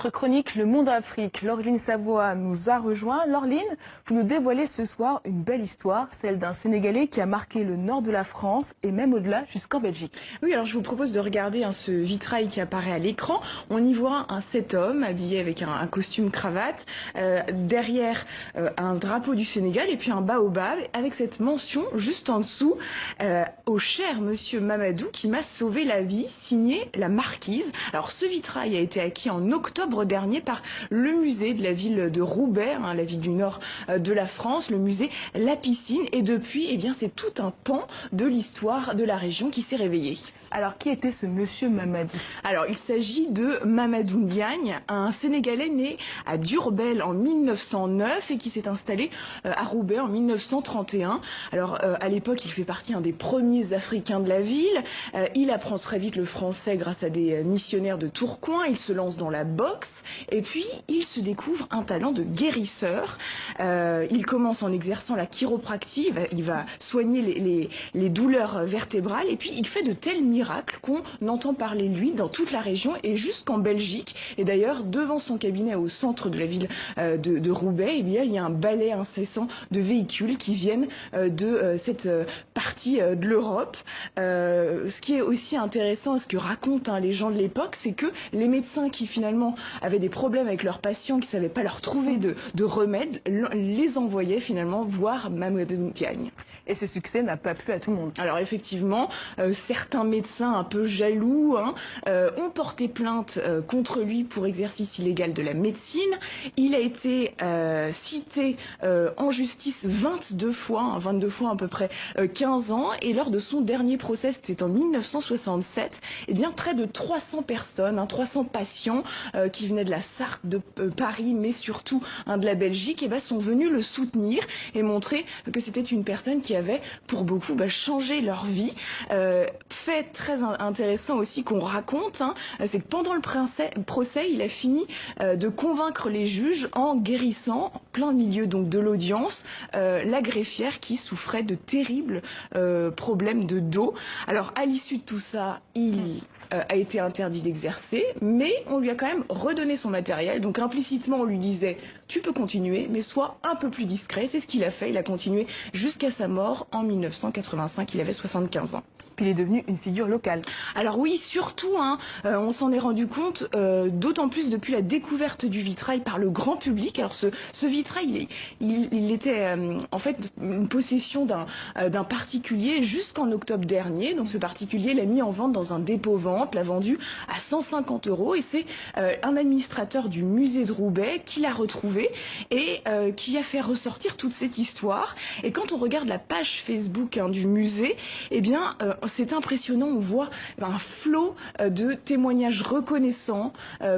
Notre chronique Le Monde Afrique, Laureline Savoie nous a rejoint. Laureline, vous nous dévoilez ce soir une belle histoire, celle d'un Sénégalais qui a marqué le nord de la France et même au-delà jusqu'en Belgique. Oui, alors je vous propose de regarder ce vitrail qui apparaît à l'écran. On y voit cet homme habillé avec un costume cravate, derrière un drapeau du Sénégal et puis un baobab avec cette mention juste en dessous au cher monsieur Mamadou qui m'a sauvé la vie, signé la marquise. Alors ce vitrail a été acquis en octobre dernier par le musée de la ville de Roubaix, la ville du nord de la France, le musée La Piscine. Et depuis, eh bien, c'est tout un pan de l'histoire de la région qui s'est réveillé. Alors, qui était ce monsieur Mamadou? Alors, il s'agit de Mamadou Ndiagne, un Sénégalais né à Diourbel en 1909 et qui s'est installé à Roubaix en 1931. Alors, à l'époque, il fait partie des premiers Africains de la ville. Il apprend très vite le français grâce à des missionnaires de Tourcoing. Il se lance dans la boxe et puis il se découvre un talent de guérisseur. Il commence en exerçant la chiropractie. Il va soigner les douleurs vertébrales et puis il fait de tels miracles qu'on entend parler de lui dans toute la région et jusqu'en Belgique. Et d'ailleurs, devant son cabinet au centre de la ville de Roubaix, eh bien, il y a un balai incessant de véhicules qui viennent de cette partie de l'Europe. Ce qui est aussi intéressant, ce que racontent les gens de l'époque, c'est que les médecins qui finalement avaient des problèmes avec leurs patients, qui ne savaient pas leur trouver de remède, les envoyaient finalement voir Mamadou Ndiagne. Et ce succès n'a pas plu à tout le monde. Alors effectivement, certains médecins un peu jaloux ont porté plainte contre lui pour exercice illégal de la médecine. Il a été cité en justice 22 fois à peu près 15 ans. Et lors de son dernier procès, c'était en 1967, eh bien près de 300 personnes, 300 patients qui venaient de la Sarthe, de Paris, mais surtout de la Belgique, sont venus le soutenir et montrer que c'était une personne qui avait pour beaucoup changé leur vie. Fait très intéressant aussi qu'on raconte, c'est que pendant le procès, il a fini de convaincre les juges en guérissant, en plein milieu donc de l'audience, la greffière qui souffrait de terribles problèmes de dos. Alors à l'issue de tout ça, il a été interdit d'exercer, mais on lui a quand même redonné son matériel. Donc implicitement, on lui disait « tu peux continuer, mais sois un peu plus discret ». C'est ce qu'il a fait. Il a continué jusqu'à sa mort en 1985. Il avait 75 ans. Puis il est devenu une figure locale. Alors oui, surtout, on s'en est rendu compte, d'autant plus depuis la découverte du vitrail par le grand public. Alors ce vitrail, il était en fait une possession d'un particulier jusqu'en octobre dernier. Donc ce particulier l'a mis en vente dans un dépôt-vente, l'a vendu à 150 €. Et c'est un administrateur du musée de Roubaix qui l'a retrouvé et qui a fait ressortir toute cette histoire. Et quand on regarde la page Facebook du musée, eh bien, c'est impressionnant, on voit un flot de témoignages reconnaissants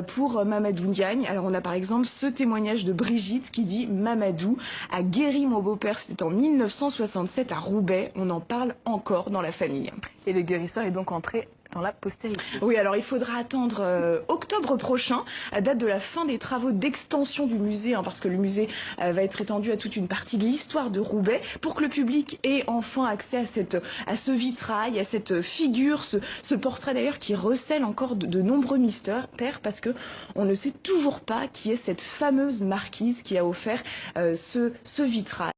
pour Mamadou Ndiagne. Alors on a par exemple ce témoignage de Brigitte qui dit « Mamadou a guéri mon beau-père, c'était en 1967 à Roubaix, on en parle encore dans la famille ». Et le guérisseur est donc entré dans la postérité. Oui, alors il faudra attendre octobre prochain, à date de la fin des travaux d'extension du musée, parce que le musée va être étendu à toute une partie de l'histoire de Roubaix, pour que le public ait enfin accès à ce vitrail, à cette figure, ce portrait d'ailleurs qui recèle encore de nombreux mystères, parce que on ne sait toujours pas qui est cette fameuse marquise qui a offert ce vitrail.